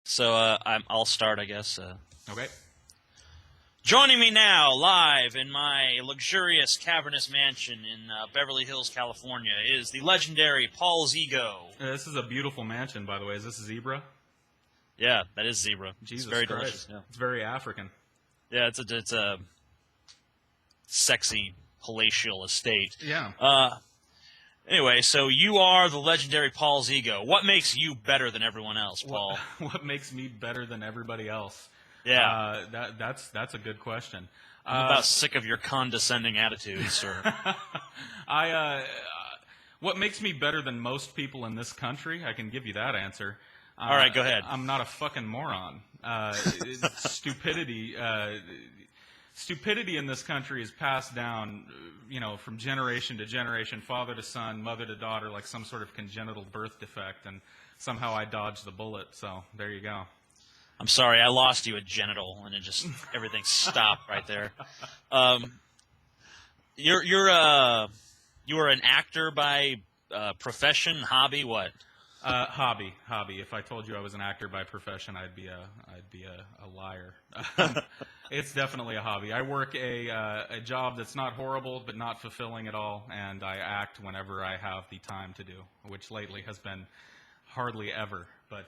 So I'll start, I guess. Okay. Joining me now, live in my luxurious cavernous mansion in Beverly Hills, California, is the legendary PaulsEgo. This is a beautiful mansion, by the way. Is this a zebra? Yeah, that is zebra. Jesus It's very Christ. delicious. Yeah, It's very African. yeah, it's a sexy palatial estate. Yeah. Anyway, so you are the legendary PaulsEgo. What makes you better than everyone else, Paul? What makes me better than everybody else? Yeah. That's a good question. I'm about sick of your condescending attitude, sir. What makes me better than most people in this country? I can give you that answer. All right, go ahead. I'm not a fucking moron. Stupidity. Stupidity in this country is passed down, from generation to generation, father to son, mother to daughter, like some sort of congenital birth defect, and somehow I dodged the bullet. So there you go. I'm sorry, I lost you at genital, and it just everything stopped right there. You were an actor by profession, hobby, what? Hobby. If I told you I was an actor by profession, I'd be a liar. It's definitely a hobby. I work a job that's not horrible but not fulfilling at all, and I act whenever I have the time to do, which lately has been hardly ever. But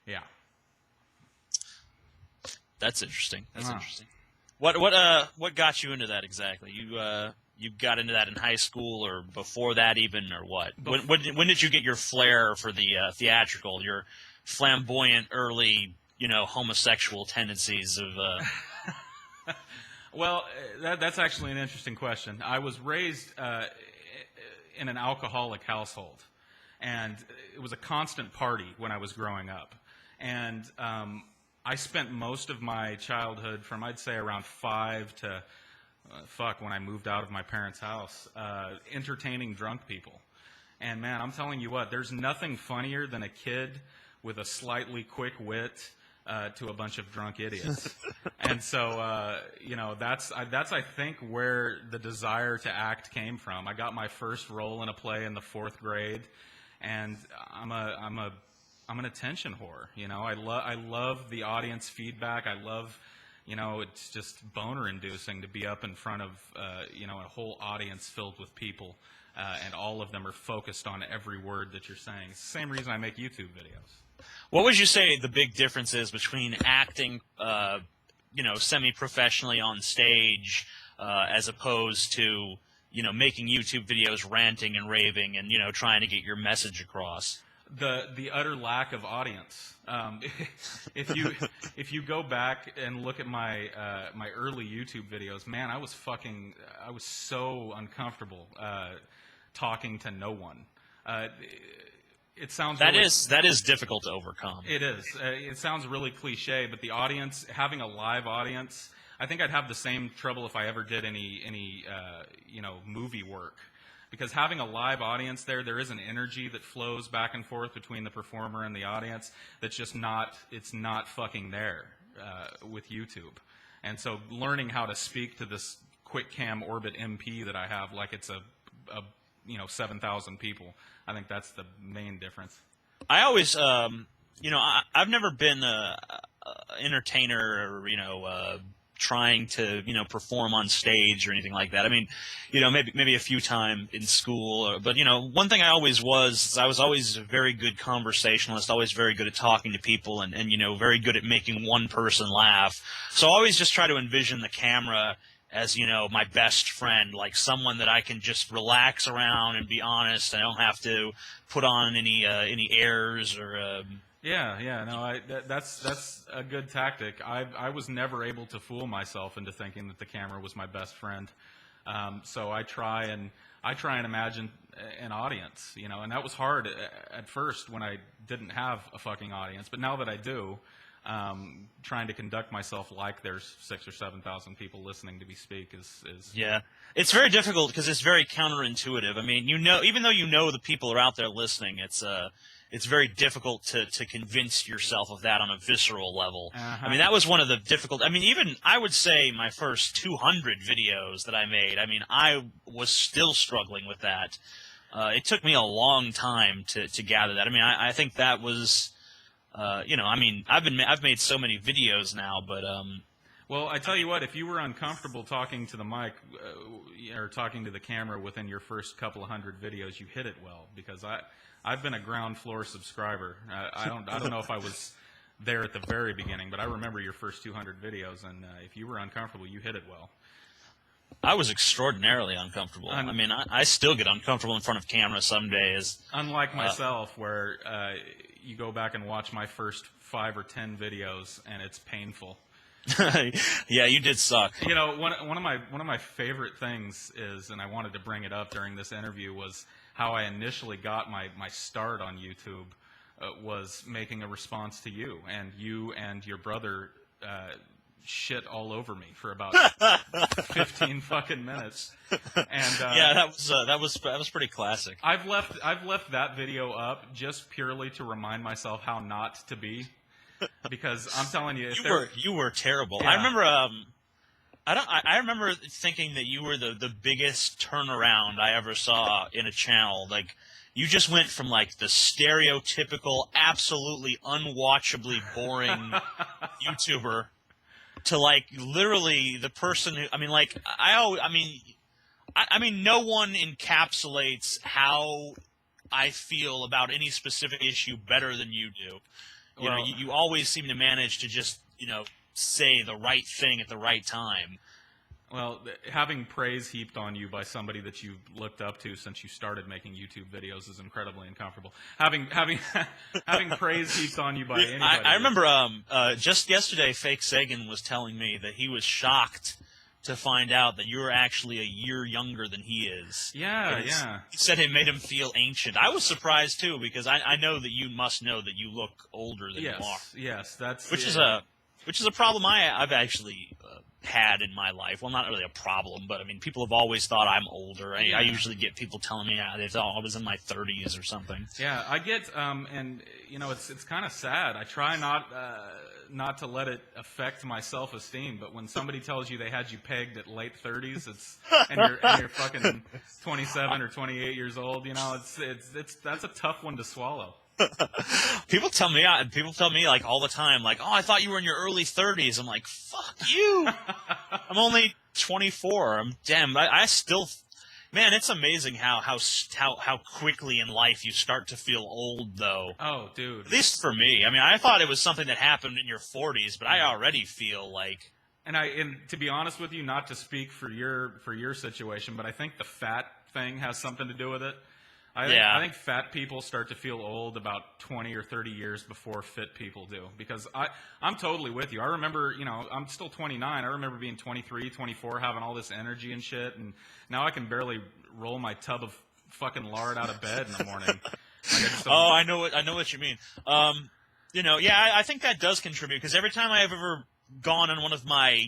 yeah, that's interesting. That's interesting. What got you into that exactly? You got into that in high school or before that even, or what? When did you get your flair for the theatrical, your flamboyant early, homosexual tendencies of... Well, that's actually an interesting question. I was raised in an alcoholic household, and it was a constant party when I was growing up. And I spent most of my childhood from, I'd say, around 5 to... when I moved out of my parents' house, entertaining drunk people. And man, I'm telling you what, there's nothing funnier than a kid with a slightly quick wit to a bunch of drunk idiots. And so, that's I think where the desire to act came from. I got my first role in a play in the 4th grade, and I'm an attention whore. I love the audience feedback. I love. It's just boner-inducing to be up in front of, a whole audience filled with people, and all of them are focused on every word that you're saying. It's the same reason I make YouTube videos. What would you say the big difference is between acting, semi-professionally on stage, as opposed to, making YouTube videos ranting and raving and, trying to get your message across? The utter lack of audience. If you go back and look at my my early YouTube videos, man, I was so uncomfortable talking to no one. It sounds that is difficult to overcome. It is. It sounds really cliche, but the audience, having a live audience, I think I'd have the same trouble if I ever did any movie work. Because having a live audience there is an energy that flows back and forth between the performer and the audience that's just not fucking there with YouTube. And so learning how to speak to this quick cam orbit MP that I have like it's a 7,000 people, I think that's the main difference. I always, I've never been a entertainer or, trying to, perform on stage or anything like that. I mean, maybe a few times in school, but, one thing I was always a very good conversationalist, always very good at talking to people and very good at making one person laugh. So I always just try to envision the camera as, my best friend, like someone that I can just relax around and be honest. I don't have to put on any airs or, that's a good tactic. I was never able to fool myself into thinking that the camera was my best friend. So I try and imagine an audience, and that was hard at first when I didn't have a fucking audience. But now that I do, trying to conduct myself like there's 6,000 or 7,000 people listening to me speak is yeah. It's very difficult because it's very counterintuitive. I mean, even though the people are out there listening, it's very difficult to convince yourself of that on a visceral level. Uh-huh. I mean, that was one of the difficult... I mean, even, I would say my first 200 videos that I made, I mean, I was still struggling with that. It took me a long time to gather that. I mean, I think that was... I mean, I've made so many videos now, but well, I tell you what, if you were uncomfortable talking to the mic or talking to the camera within your first couple of hundred videos, you hit it well, because I've been a ground floor subscriber. I don't know if I was there at the very beginning, but I remember your first 200 videos, and if you were uncomfortable, you hit it well. I was extraordinarily uncomfortable. I mean, I still get uncomfortable in front of camera some days. Unlike myself, where you go back and watch my first 5 or 10 videos, and it's painful. Yeah, you did suck. You know, one of my favorite things is, and I wanted to bring it up during this interview, was how I initially got my start on YouTube. Was making a response to you and your brother shit all over me for about 15 fucking minutes. And yeah, that was pretty classic. I've left that video up just purely to remind myself how not to be, because I'm telling you, you were terrible. Yeah. I remember I remember thinking that you were the biggest turnaround I ever saw in a channel. Like, you just went from like the stereotypical, absolutely unwatchably boring YouTuber to like literally the person who, I mean, no one encapsulates how I feel about any specific issue better than you do. You know, you always seem to manage to just, say the right thing at the right time. Well, having praise heaped on you by somebody that you've looked up to since you started making YouTube videos is incredibly uncomfortable. Having praise heaped on you by anybody. I remember just yesterday, Fake Sagan was telling me that he was shocked to find out that you're actually a year younger than he is. Yeah, yeah. He said it made him feel ancient. I was surprised too, because I know that you must know that you look older than you are. Yes, that's which is a problem I've actually had in my life. Well, not really a problem, but I mean, people have always thought I'm older. I usually get people telling me they thought I was in my 30s or something. Yeah, I get, and it's kind of sad. I try not to let it affect my self-esteem, but when somebody tells you they had you pegged at late 30s, and you're fucking 27 or 28 years old, that's a tough one to swallow. People tell me like all the time, like, oh, I thought you were in your early 30s. I'm like, fuck you. I'm only 24. I still, man, it's amazing how quickly in life you start to feel old, though. Oh, dude. At least for me. I mean, I thought it was something that happened in your 40s, but I already feel like. And to be honest with you, not to speak for your situation, but I think the fat thing has something to do with it. I think fat people start to feel old about 20 or 30 years before fit people do. Because I'm totally with you. I remember, I'm still 29. I remember being 23, 24, having all this energy and shit. And now I can barely roll my tub of fucking lard out of bed in the morning. I know what you mean. I think that does contribute. Because every time I've ever gone on one of my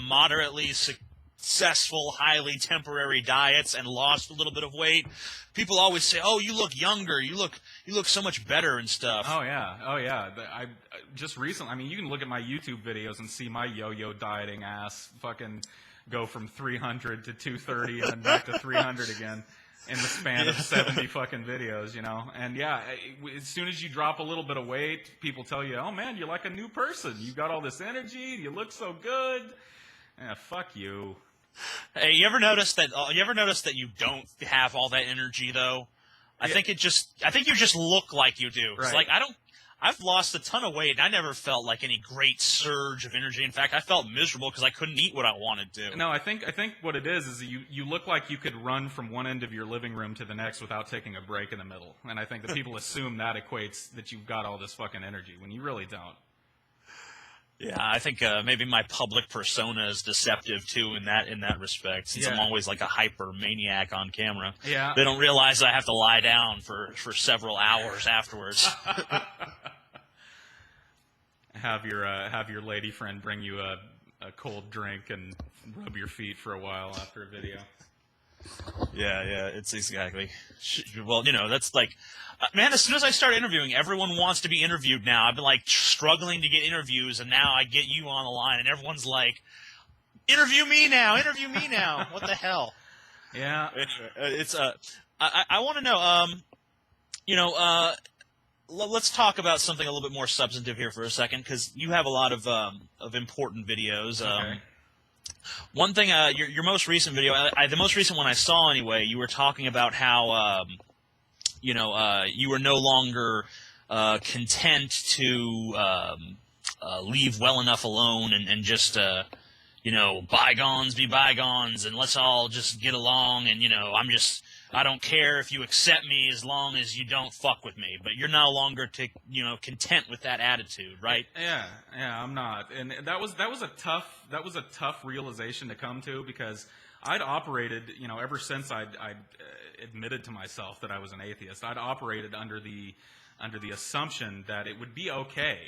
moderately successful, highly temporary diets and lost a little bit of weight, people always say, "Oh, you look younger. You look so much better and stuff." Oh yeah. I just recently. I mean, you can look at my YouTube videos and see my yo-yo dieting ass fucking go from 300 to 230 and then back to 300 again in the span of 70 fucking videos. And yeah, as soon as you drop a little bit of weight, people tell you, "Oh man, you're like a new person. You got all this energy. You look so good." Yeah, fuck you. Hey, you ever notice that you don't have all that energy though? I think you just look like you do. Right. It's like I've lost a ton of weight and I never felt like any great surge of energy. In fact, I felt miserable because I couldn't eat what I wanted to. No, I think what it is you look like you could run from one end of your living room to the next without taking a break in the middle. And I think that people assume that equates that you've got all this fucking energy when you really don't. Yeah, I think maybe my public persona is deceptive too in that respect, since I'm always like a hyper maniac on camera. Yeah, they don't realize I have to lie down for several hours afterwards. Have your lady friend bring you a cold drink and rub your feet for a while after a video. Yeah, it's exactly. Well, that's like, man, as soon as I start interviewing, everyone wants to be interviewed now. I've been like struggling to get interviews, and now I get you on the line, and everyone's like, interview me now. What the hell? Yeah. Anyway, it's I want to know, let's talk about something a little bit more substantive here for a second, because you have a lot of important videos. Okay. One thing, your most recent video, the most recent one I saw anyway, you were talking about how you were no longer content to leave well enough alone and just bygones be bygones, and let's all just get along, and I don't care if you accept me as long as you don't fuck with me. But you're no longer content with that attitude, right? Yeah, I'm not, and that was a tough realization to come to, because I'd operated, ever since I'd admitted to myself that I was an atheist. I'd operated under the assumption that it would be okay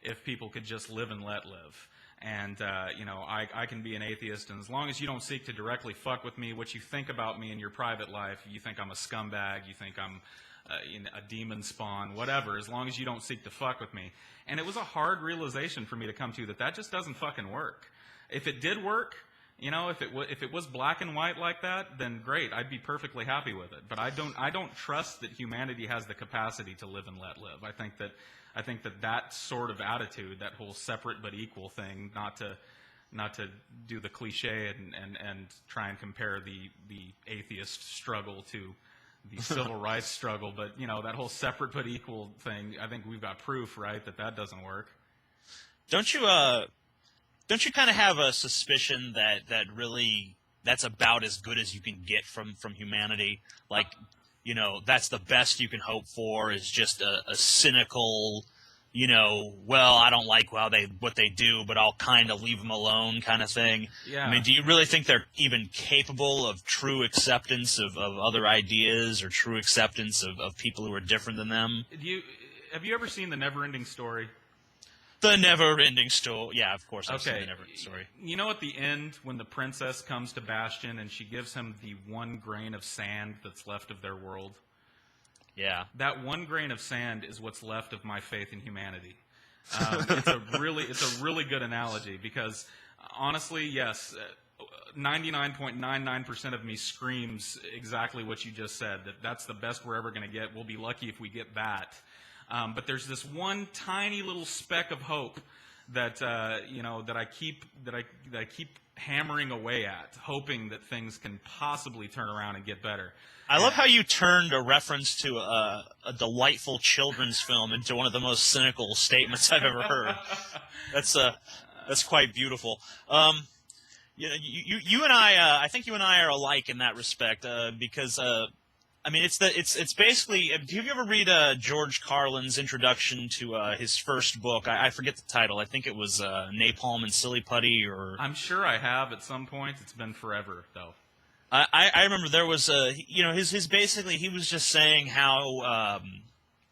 if people could just live and let live. And, I can be an atheist, and as long as you don't seek to directly fuck with me, what you think about me in your private life, you think I'm a scumbag, you think I'm a demon spawn, whatever, as long as you don't seek to fuck with me. And it was a hard realization for me to come to, that just doesn't fucking work. If it did work, if it was black and white like that, then great, I'd be perfectly happy with it. But I don't trust that humanity has the capacity to live and let live. I think that sort of attitude, that whole separate but equal thing, not to do the cliche and try and compare the atheist struggle to the civil rights struggle, but that whole separate but equal thing, I think we've got proof, right, that doesn't work. Don't you kind of have a suspicion that really that's about as good as you can get from humanity? Like, that's the best you can hope for, is just a cynical, well, I don't like what they do, but I'll kind of leave them alone kind of thing. Yeah. I mean, do you really think they're even capable of true acceptance of other ideas, or true acceptance of people who are different than them? Have you ever seen The Never-Ending Story? The Never-Ending Story. Yeah, of course I've seen The Never-Ending Story. At the end, when the princess comes to Bastion and she gives him the one grain of sand that's left of their world? Yeah. That one grain of sand is what's left of my faith in humanity. It's a really good analogy, because honestly, yes, 99.99% of me screams exactly what you just said, that's the best we're ever going to get. We'll be lucky if we get that. But there's this one tiny little speck of hope that that I keep hammering away at, hoping that things can possibly turn around and get better. I love how you turned a reference to a delightful children's film into one of the most cynical statements I've ever heard. That's quite beautiful. You and I think you and I are alike in that respect, because I mean, it's basically. Do you ever read George Carlin's introduction to his first book? I forget the title. I think it was Napalm and Silly Putty, or. I'm sure I have at some point. It's been forever, though. I remember there was his basically, he was just saying how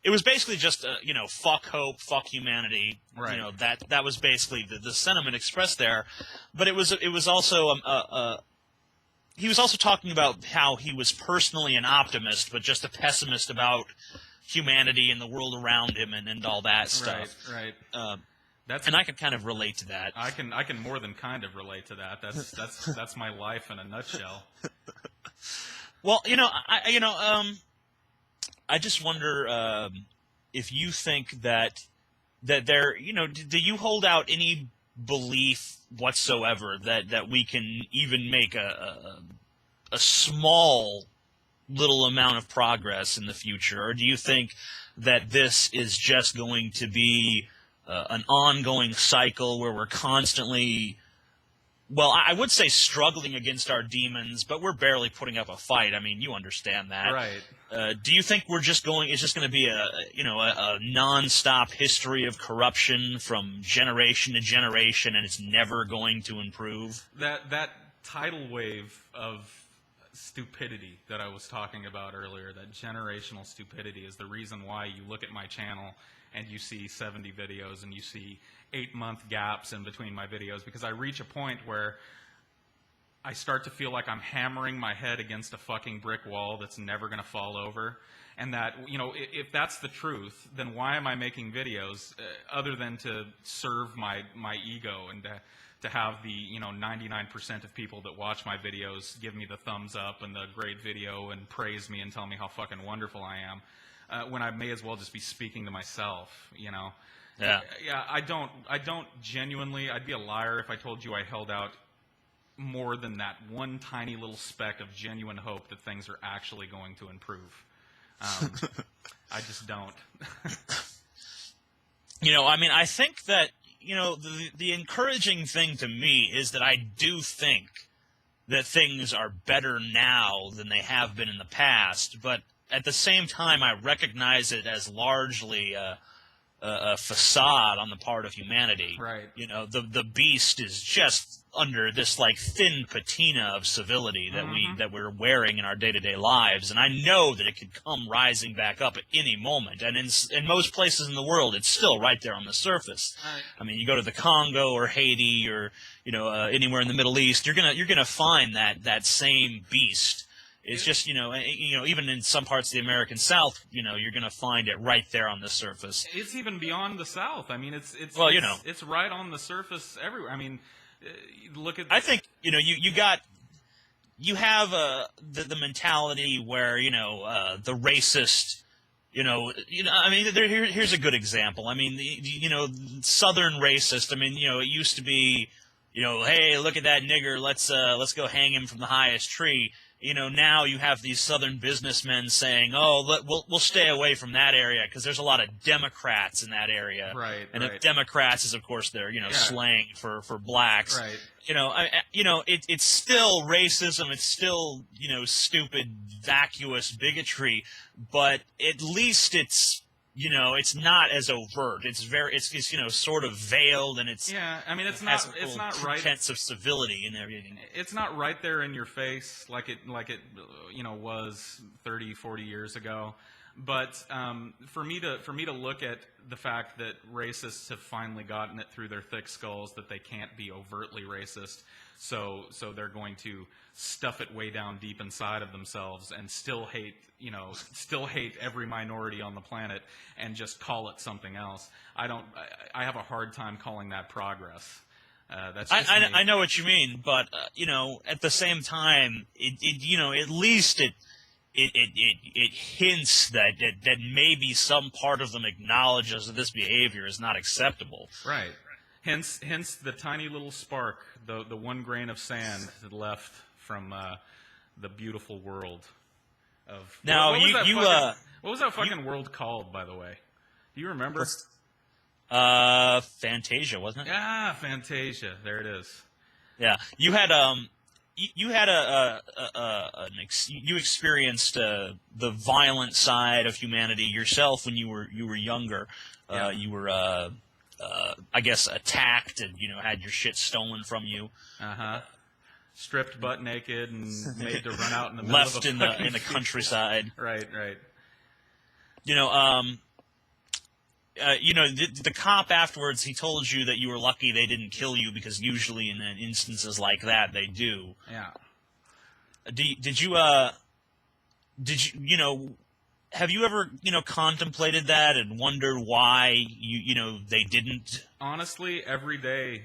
it was basically just fuck hope, fuck humanity. Right. That was basically the sentiment expressed there, but it was also he was also talking about how he was personally an optimist, but just a pessimist about humanity and the world around him and all that stuff. Right. And I can kind of relate to that. I can more than kind of relate to that. That's my life in a nutshell. Well, I just wonder if you think that there, do you hold out any belief whatsoever that we can even make a small little amount of progress in the future, or do you think that this is just going to be an ongoing cycle where we're constantly, well, I would say struggling against our demons, but we're barely putting up a fight. I mean, you understand that, right? Do you think it's just going to be a nonstop history of corruption from generation to generation, and it's never going to improve? That tidal wave of stupidity that I was talking about earlier, that generational stupidity, is the reason why you look at my channel and you see 70 videos and you see 8-month gaps in between my videos, because I reach a point where I start to feel like I'm hammering my head against a fucking brick wall that's never going to fall over. And that, if that's the truth, then why am I making videos other than to serve my ego and to have the 99% of people that watch my videos give me the thumbs up and the great video and praise me and tell me how fucking wonderful I am. when I may as well just be speaking to myself, you know. Yeah. Yeah, I don't genuinely, I'd be a liar if I told you I held out more than that one tiny little speck of genuine hope that things are actually going to improve. I just don't. I mean, I think that, the encouraging thing to me is that I do think that things are better now than they have been in the past, but at the same time, I recognize it as largely a facade on the part of humanity. Right. The beast is just under this thin patina of civility that we're wearing in our day-to-day lives, and I know that it could come rising back up at any moment. And in most places in the world, it's still right there on the surface. Right. I mean, you go to the Congo or Haiti or anywhere in the Middle East, you're gonna find that same beast. It's just, even in some parts of the American South, you're going to find it right there on the surface. It's even beyond the South. I mean, it's right on the surface everywhere. I mean, look at. I think you have the mentality where the racist. I mean, here's a good example. I mean, Southern racist. I mean, it used to be, hey, look at that nigger. Let's go hang him from the highest tree. Now you have these Southern businessmen saying, "Oh, we'll stay away from that area because there's a lot of Democrats in that area." Right. And Democrats is, of course, their slang for blacks. Right. It's still racism. It's still stupid, vacuous bigotry, but at least it's not as overt. It's sort of veiled, and it's I mean, it's not right. Pretense of civility and everything. It's not right there in your face like it was 30, 40 years ago. But for me to look at the fact that racists have finally gotten it through their thick skulls that they can't be overtly racist, so they're going to stuff it way down deep inside of themselves and still hate every minority on the planet and just call it something else. I have a hard time calling that progress. That's just me. I know what you mean, but at the same time, at least it hints that maybe some part of them acknowledges that this behavior is not acceptable. Right. Hence the tiny little spark, the one grain of sand that left from the beautiful world of. Now what was that fucking world called, by the way? Do you remember? Fantasia, wasn't it? Ah, Fantasia. There it is. Yeah, you had you experienced the violent side of humanity yourself when you were younger. Yeah. You were I guess attacked and had your shit stolen from you. Stripped butt naked and made to run out in the middle left of a in the countryside. Right. The cop afterwards, he told you that you were lucky they didn't kill you because usually in instances like that they do. Yeah. Have you ever contemplated that and wondered why they didn't? Honestly, every day,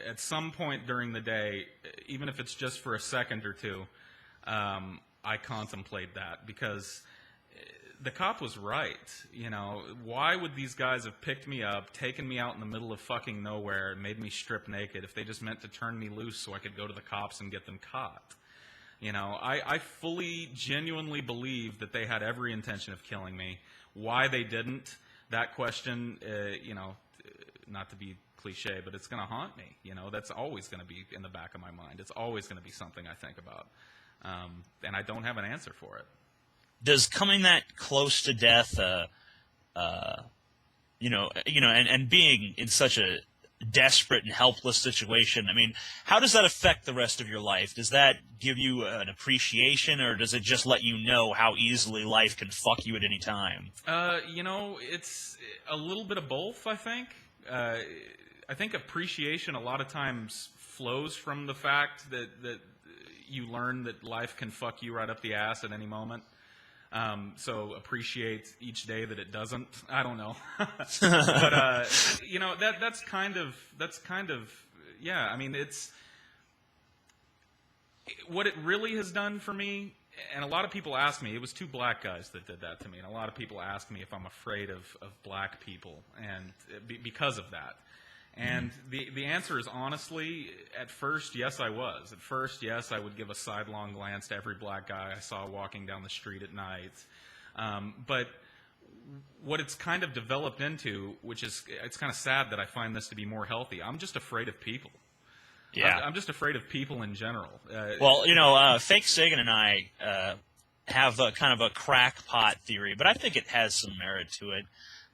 at some point during the day, even if it's just for a second or two, I contemplate that because the cop was right. Why would these guys have picked me up, taken me out in the middle of fucking nowhere, and made me strip naked if they just meant to turn me loose so I could go to the cops and get them caught? I fully, genuinely believe that they had every intention of killing me. Why they didn't, that question, not to be cliche, but it's going to haunt me. That's always going to be in the back of my mind. It's always going to be something I think about. And I don't have an answer for it. Does coming that close to death, and being in such a desperate and helpless situation, I mean, how does that affect the rest of your life? Does that give you an appreciation, or does it just let you know how easily life can fuck you at any time? It's a little bit of both, I think. I think appreciation a lot of times flows from the fact that you learn that life can fuck you right up the ass at any moment. So appreciate each day that it doesn't. I don't know, but that's kind of yeah. I mean, it's what it really has done for me and a lot of people ask me, it was two black guys that did that to me, and a lot of people ask me if I'm afraid of black people, and because of that. And the answer is honestly, at first, yes, I was. At first, yes, I would give a sidelong glance to every black guy I saw walking down the street at night. But what it's kind of developed into, which is, it's kind of sad that I find this to be more healthy, I'm just afraid of people. Yeah. I'm just afraid of people in general. Well, Fake Sagan and I have a kind of a crackpot theory, but I think it has some merit to it,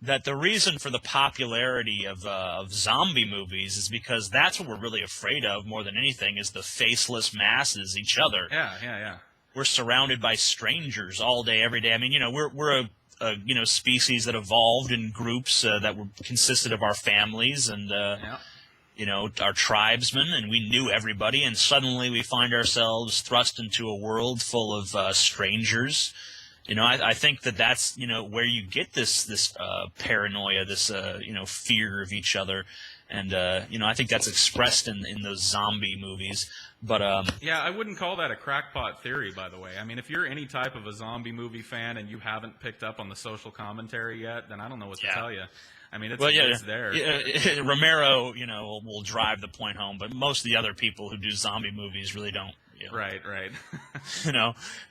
that the reason for the popularity of zombie movies is because that's what we're really afraid of more than anything, is the faceless masses, each other. Yeah. We're surrounded by strangers all day, every day. I mean, we're a species that evolved in groups that were consisted of our families and our tribesmen, and we knew everybody, and suddenly we find ourselves thrust into a world full of strangers. I think that's where you get this paranoia, this fear of each other, and I think that's expressed in those zombie movies. But yeah, I wouldn't call that a crackpot theory, by the way. I mean, if you're any type of a zombie movie fan and you haven't picked up on the social commentary yet, then I don't know what to tell you. I mean, it's there. Yeah, Romero, will drive the point home, but most of the other people who do zombie movies really don't. Right.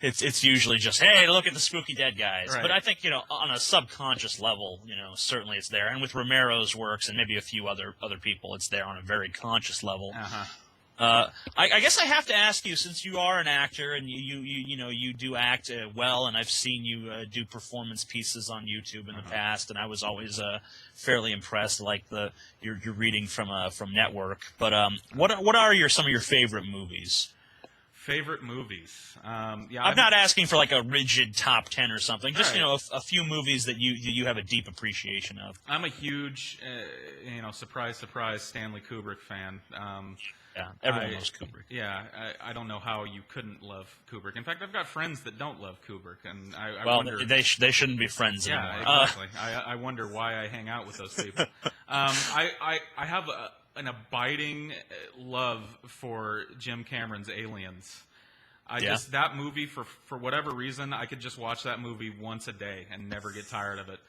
It's usually just, hey, look at the spooky dead guys. Right. But I think, on a subconscious level, certainly it's there. And with Romero's works and maybe a few other people, it's there on a very conscious level. I guess I have to ask you, since you are an actor and you do act well, and I've seen you do performance pieces on YouTube in the past, and I was always fairly impressed, like your reading from Network. But what are some of your favorite movies? Favorite movies? I'm not asking for like a rigid top 10 or something. Just a few movies that you have a deep appreciation of. I'm a huge, surprise, Stanley Kubrick fan. Yeah, everyone loves Kubrick. Yeah, I don't know how you couldn't love Kubrick. In fact, I've got friends that don't love Kubrick, and I wonder. They shouldn't be friends anymore. Yeah, exactly. I wonder why I hang out with those people. I have an abiding love for Jim Cameron's Aliens. That movie, for whatever reason, I could just watch that movie once a day and never get tired of it.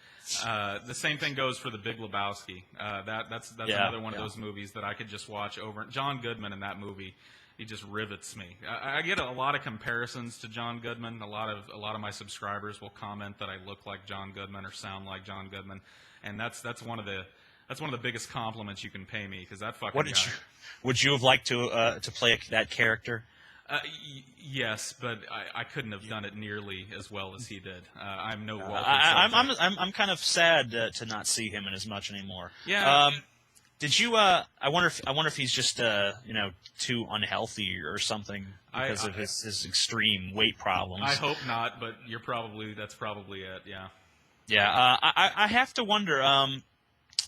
The same thing goes for The Big Lebowski. That's another one of those movies that I could just watch over. John Goodman in that movie, he just rivets me. I get a lot of comparisons to John Goodman. A lot of my subscribers will comment that I look like John Goodman or sound like John Goodman, and that's one of the biggest compliments you can pay me, because that fucking guy. Would you have liked to play that character? Yes, but I couldn't have done it nearly as well as he did. I'm no Walter. I'm kind of sad to not see him in as much anymore. Yeah. Did you? I wonder if he's just too unhealthy or something because of his extreme weight problems. I hope not, but that's probably it. Yeah. Yeah. I have to wonder.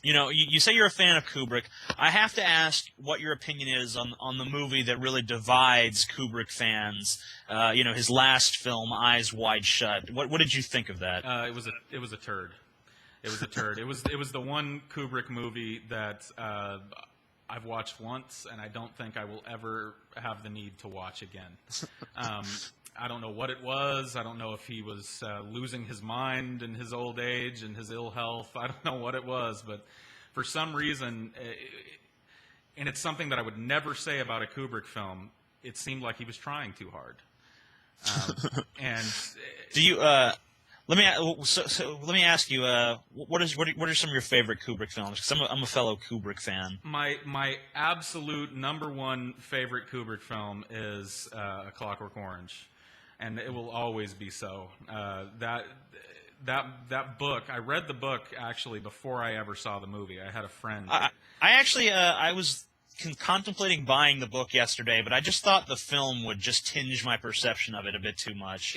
You say you're a fan of Kubrick. I have to ask what your opinion is on the movie that really divides Kubrick fans. His last film, Eyes Wide Shut. What did you think of that? It was a turd. It was a turd. It was the one Kubrick movie that I've watched once, and I don't think I will ever have the need to watch again. I don't know what it was. I don't know if he was losing his mind in his old age and his ill health. I don't know what it was, but for some reason, and it's something that I would never say about a Kubrick film, it seemed like he was trying too hard. And do you? Let me ask you. What are some of your favorite Kubrick films? Because I'm a fellow Kubrick fan. My absolute number one favorite Kubrick film is A Clockwork Orange. And it will always be so. That book, I read the book actually before I ever saw the movie. I had a friend. I was contemplating buying the book yesterday, but I just thought the film would just tinge my perception of it a bit too much.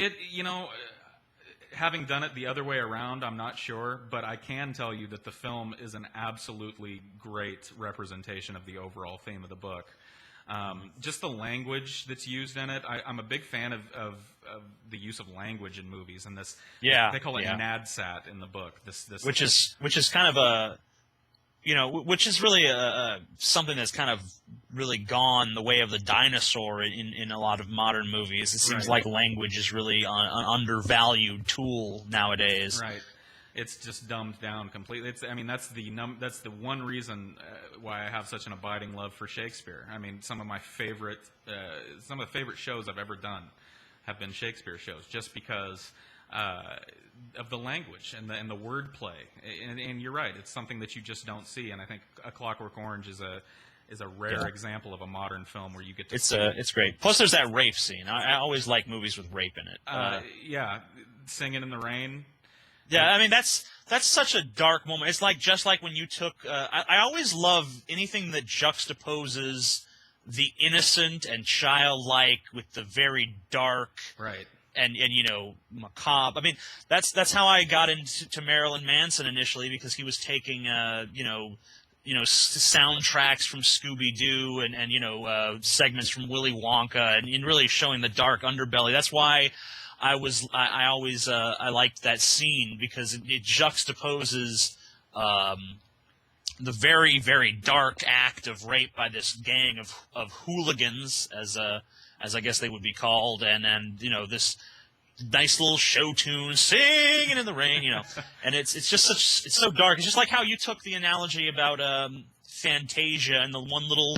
Having done it the other way around, I'm not sure, but I can tell you that the film is an absolutely great representation of the overall theme of the book. Just the language that's used in it. I'm a big fan of the use of language in movies, and this. Yeah, they call it NADSAT in the book. This which is kind of a which is really something that's kind of really gone the way of the dinosaur in a lot of modern movies. It seems like language is really an undervalued tool nowadays. Right. It's just dumbed down completely. That's the one reason why I have such an abiding love for Shakespeare. I mean, some of the favorite shows I've ever done have been Shakespeare shows, just because of the language and the wordplay. And you're right, it's something that you just don't see. And I think A Clockwork Orange is a rare example of a modern film where you get to it's great. Plus, there's that rape scene. I always like movies with rape in it. Singing in the Rain. Yeah, I mean that's such a dark moment. It's just like when you took. I always love anything that juxtaposes the innocent and childlike with the very dark, right, and macabre. I mean that's how I got into Marilyn Manson initially, because he was taking soundtracks from Scooby-Doo and segments from Willy Wonka and really showing the dark underbelly. That's why I always liked that scene, because it juxtaposes the very, very dark act of rape by this gang of hooligans, as I guess they would be called, and this nice little show tune, singing in the rain, and it's so dark. It's just like how you took the analogy about Fantasia and the one little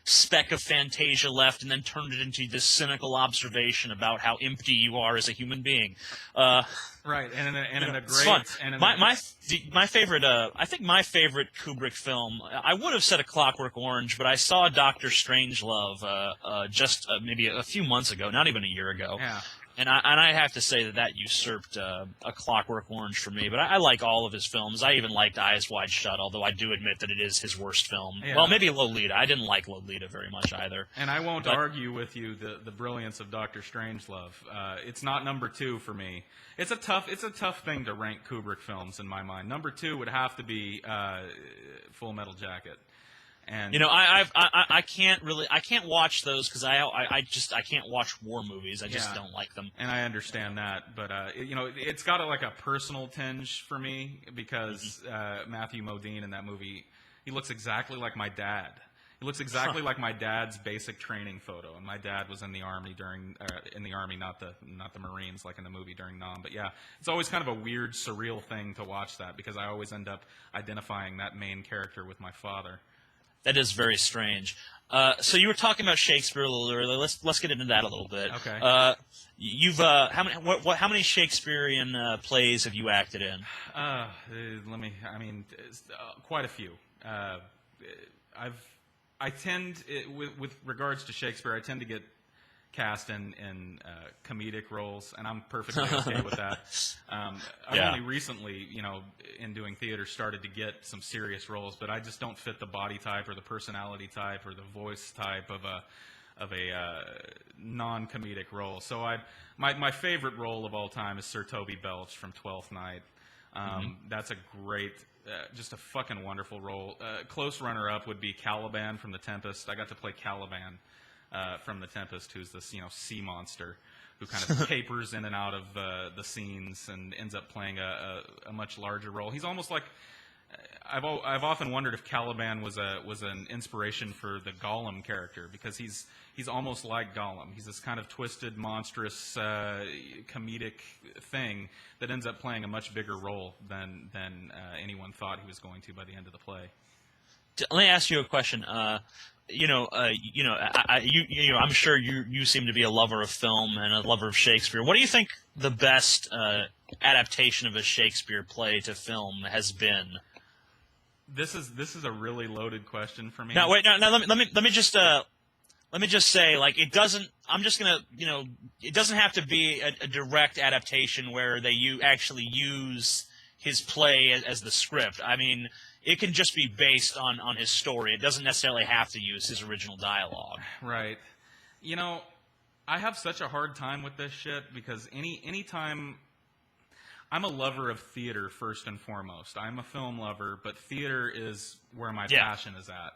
speck of Fantasia left, and then turned it into this cynical observation about how empty you are as a human being. Right, and in a great, and my favorite, I think my favorite Kubrick film, I would have said A Clockwork Orange, but I saw Dr. Strangelove just maybe a few months ago, not even a year ago. Yeah. And I have to say that usurped A Clockwork Orange for me. But I like all of his films. I even liked Eyes Wide Shut, although I do admit that it is his worst film. Yeah. Well, maybe Lolita. I didn't like Lolita very much either. And I won't argue with you the brilliance of Dr. Strangelove. It's not number 2 for me. It's a tough thing to rank Kubrick films in my mind. Number 2 would have to be Full Metal Jacket. And I can't watch those because I can't watch war movies. I just don't like them. And I understand that, but it's got a personal tinge for me, because Matthew Modine in that movie, he looks exactly like my dad. He looks exactly like my dad's basic training photo, and my dad was in the army not the Marines like in the movie during Nam. But yeah, it's always kind of a weird, surreal thing to watch that, because I always end up identifying that main character with my father. That is very strange. So you were talking about Shakespeare a little earlier. Let's get into that a little bit. Okay. You've how many Shakespearean plays have you acted in? Quite a few. With regards to Shakespeare, I tend to get cast in comedic roles, and I'm perfectly okay with that. I've only recently, in doing theater, started to get some serious roles, but I just don't fit the body type or the personality type or the voice type of a non-comedic role. So my favorite role of all time is Sir Toby Belch from Twelfth Night. That's a great, just a fucking wonderful role. Close runner-up would be Caliban from The Tempest. I got to play Caliban from The Tempest, who's this sea monster who kind of capers in and out of the scenes and ends up playing a much larger role. He's almost like, I've often wondered if Caliban was an inspiration for the Gollum character, because he's almost like Gollum. He's this kind of twisted, monstrous, comedic thing that ends up playing a much bigger role than anyone thought he was going to by the end of the play. Let me ask you a question. I'm sure you seem to be a lover of film and a lover of Shakespeare. What do you think the best adaptation of a Shakespeare play to film has been? This is a really loaded question for me. Now wait, now let me just say, like, it doesn't. I'm just gonna, it doesn't have to be a direct adaptation where they actually use his play as the script. I mean, it can just be based on his story. It doesn't necessarily have to use his original dialogue. Right. I have such a hard time with this shit, because any time, I'm a lover of theater first and foremost. I'm a film lover, but theater is where my passion is at.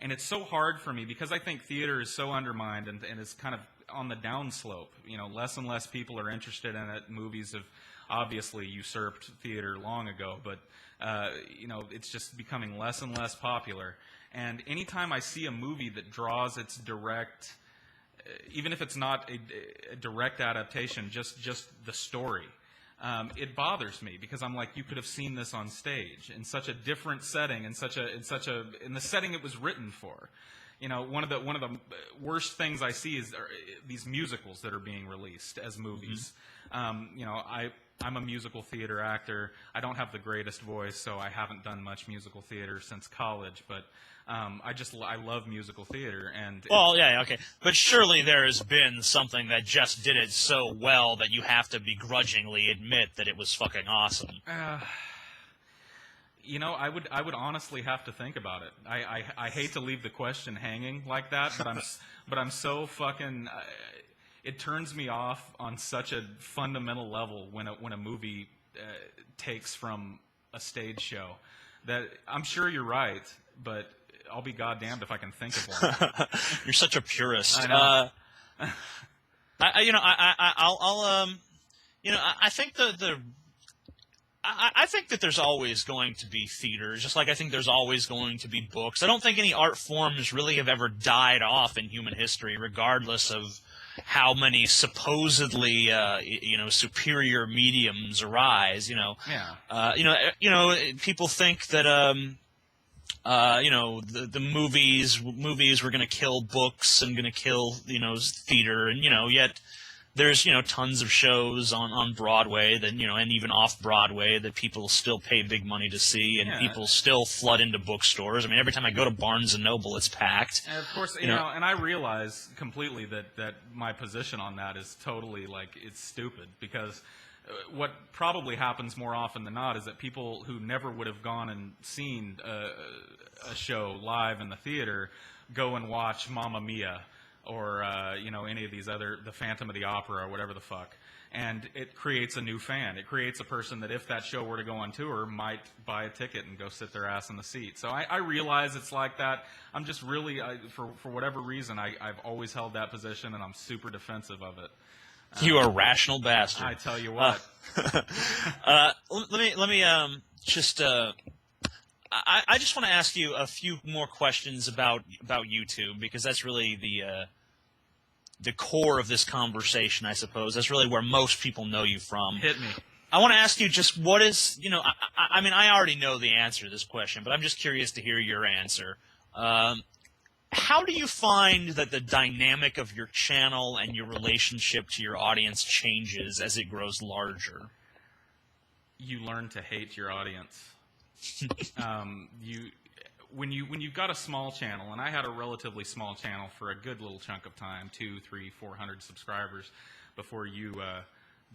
And it's so hard for me, because I think theater is so undermined and is kind of on the downslope. Less and less people are interested in it. Movies have obviously usurped theater long ago, but it's just becoming less and less popular. And anytime I see a movie that draws its direct, even if it's not a direct adaptation, just the story, it bothers me, because I'm like, you could have seen this on stage in such a different setting, in the setting it was written for. One of the worst things I see is these musicals that are being released as movies. I'm a musical theater actor. I don't have the greatest voice, so I haven't done much musical theater since college, but I love musical theater. And okay. But surely there has been something that just did it so well that you have to begrudgingly admit that it was fucking awesome. I would honestly have to think about it. I hate to leave the question hanging like that, but I'm so fucking. It turns me off on such a fundamental level when a movie takes from a stage show that I'm sure you're right, but I'll be goddamned if I can think of one. You're such a purist. I know. I think I think that there's always going to be theater, just like I think there's always going to be books. I don't think any art forms really have ever died off in human history, regardless of how many supposedly superior mediums arise. People think that the movies were going to kill books and going to kill theater, and yet there's tons of shows on Broadway that and even off Broadway that people still pay big money to see, and people still flood into bookstores. I mean, every time I go to Barnes and Noble, it's packed. And of course, and I realize completely that my position on that is totally it's stupid, because what probably happens more often than not is that people who never would have gone and seen a show live in the theater go and watch Mamma Mia, or any of these other, the Phantom of the Opera or whatever the fuck, and it creates a new fan. It creates a person that if that show were to go on tour might buy a ticket and go sit their ass in the seat. So I realize it's like that. I'm just really, for whatever reason, I've always held that position, and I'm super defensive of it. You are a rational bastard. I tell you what. Let me just. I just want to ask you a few more questions about YouTube, because that's really the core of this conversation, I suppose. That's really where most people know you from. Hit me. I want to ask you just what is, I mean, I already know the answer to this question, but I'm just curious to hear your answer. How do you find that the dynamic of your channel and your relationship to your audience changes as it grows larger? You learn to hate your audience. When you've got a small channel, and I had a relatively small channel for a good little chunk of time, 200, 300, 400 subscribers, before you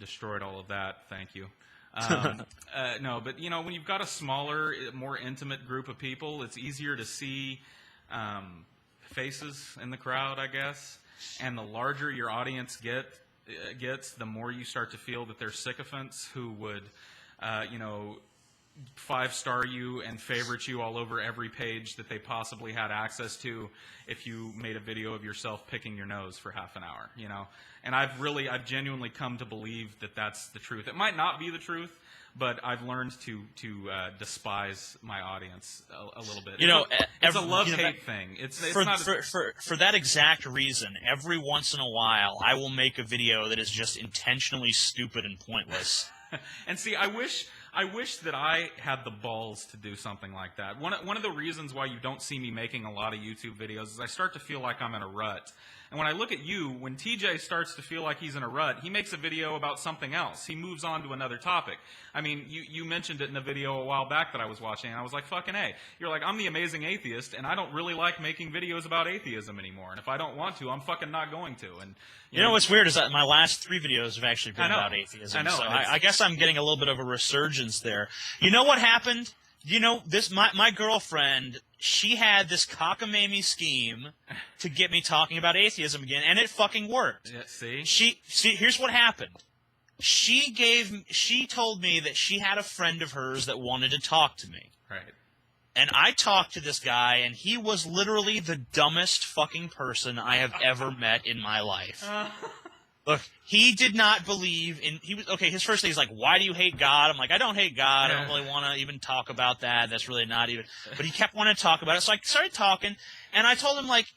destroyed all of that. Thank you. No, but when you've got a smaller, more intimate group of people, it's easier to see faces in the crowd, I guess. And the larger your audience gets, the more you start to feel that they're sycophants who would, 5-star you and favorite you all over every page that they possibly had access to if you made a video of yourself picking your nose for half an hour, And I've genuinely come to believe that that's the truth. It might not be the truth, but I've learned to despise my audience a little bit. It's a love-hate thing. It's not for that exact reason. Every once in a while, I will make a video that is just intentionally stupid and pointless. And see, I wish that I had the balls to do something like that. One of the reasons why you don't see me making a lot of YouTube videos is I start to feel like I'm in a rut. And when I look at you, when TJ starts to feel like he's in a rut, he makes a video about something else. He moves on to another topic. I mean, you mentioned it in a video a while back that I was watching, and I was like, fucking A. You're like, I'm the Amazing Atheist, and I don't really like making videos about atheism anymore. And if I don't want to, I'm fucking not going to. And you know what's weird is that my last 3 videos have actually been about atheism. I know. So I guess I'm getting a little bit of a resurgence there. You know what happened? My girlfriend, she had this cockamamie scheme to get me talking about atheism again, and it fucking worked. Yeah, see? Here's what happened. She told me that she had a friend of hers that wanted to talk to me. Right. And I talked to this guy, and he was literally the dumbest fucking person I have ever met in my life. Look, he did not believe in. He was okay. His first thing is like, "Why do you hate God?" I'm like, "I don't hate God. I don't really want to even talk about that. That's really not even." But he kept wanting to talk about it, so I started talking, and I told him like,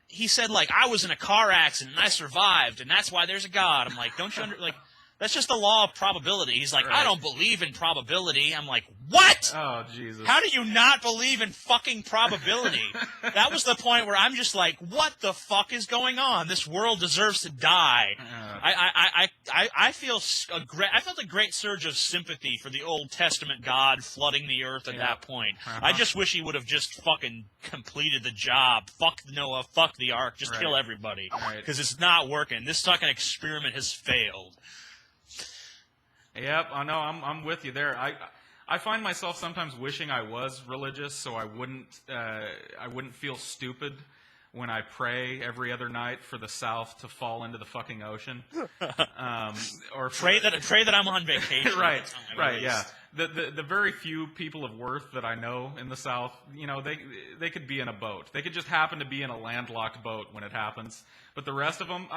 he said like, "I was in a car accident and I survived, and that's why there's a God." I'm like, "Don't you like?" That's just the law of probability. He's like, I don't believe in probability. I'm like, what? Oh, Jesus. How do you not believe in fucking probability? That was the point where I'm just like, what the fuck is going on? This world deserves to die. I felt a great surge of sympathy for the Old Testament God flooding the earth at that point. I just wish he would have just fucking completed the job. Fuck Noah, fuck the ark, just kill everybody. Because it's not working. This fucking experiment has failed. Yep, I know. I'm with you there. I find myself sometimes wishing I was religious, so I wouldn't feel stupid when I pray every other night for the South to fall into the fucking ocean. Or pray that I'm on vacation. Right. Yeah. The very few people of worth that I know in the South, they could be in a boat. They could just happen to be in a landlocked boat when it happens. But the rest of them,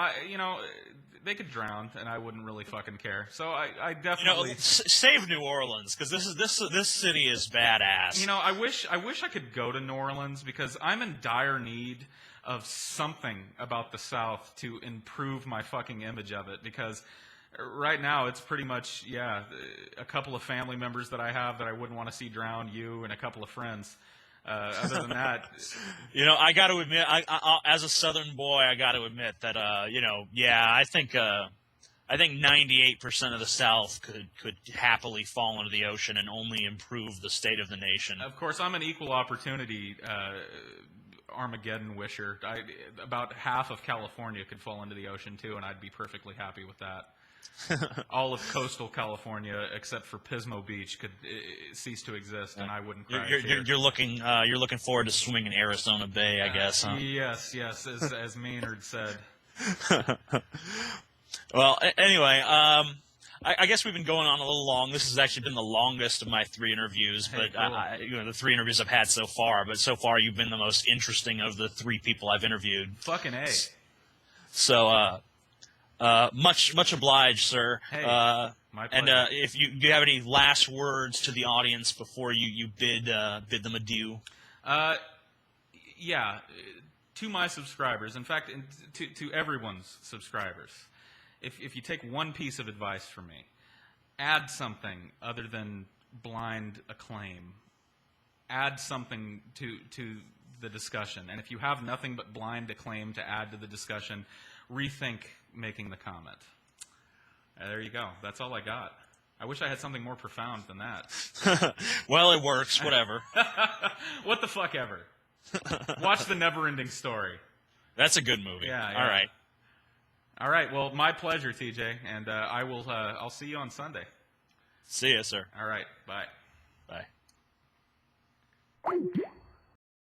they could drown, and I wouldn't really fucking care. So I definitely save New Orleans, because this city is badass. I wish I could go to New Orleans, because I'm in dire need of something about the South to improve my fucking image of it, because right now it's pretty much a couple of family members that I have that I wouldn't want to see drown, you and a couple of friends. Other than that, I got to admit, I as a Southern boy, I got to admit that, I think 98% of the South could happily fall into the ocean and only improve the state of the nation. Of course, I'm an equal opportunity Armageddon wisher. About half of California could fall into the ocean too, and I'd be perfectly happy with that. All of coastal California, except for Pismo Beach, could cease to exist, and I wouldn't cry. You're looking forward to swimming in Arizona Bay, I guess, huh? Yes, as Maynard said. Well, anyway, I guess we've been going on a little long. This has actually been the longest of my 3 interviews, but cool. The 3 interviews I've had so far. But so far, you've been the most interesting of the 3 people I've interviewed. Fucking A. So, much obliged, sir. Hey, my pleasure. And if do you have any last words to the audience before you bid them adieu? Yeah, to my subscribers. In fact, to everyone's subscribers. If you take one piece of advice from me, add something other than blind acclaim. Add something to the discussion. And if you have nothing but blind acclaim to add to the discussion, rethink making the comment. There you go. That's all I got. I wish I had something more profound than that. Well, it works. Whatever. What the fuck ever. Watch The Never-Ending Story. That's a good movie. Yeah. All right. All right. Well, my pleasure, TJ, and I'll see you on Sunday. See you, sir. All right. Bye. Bye.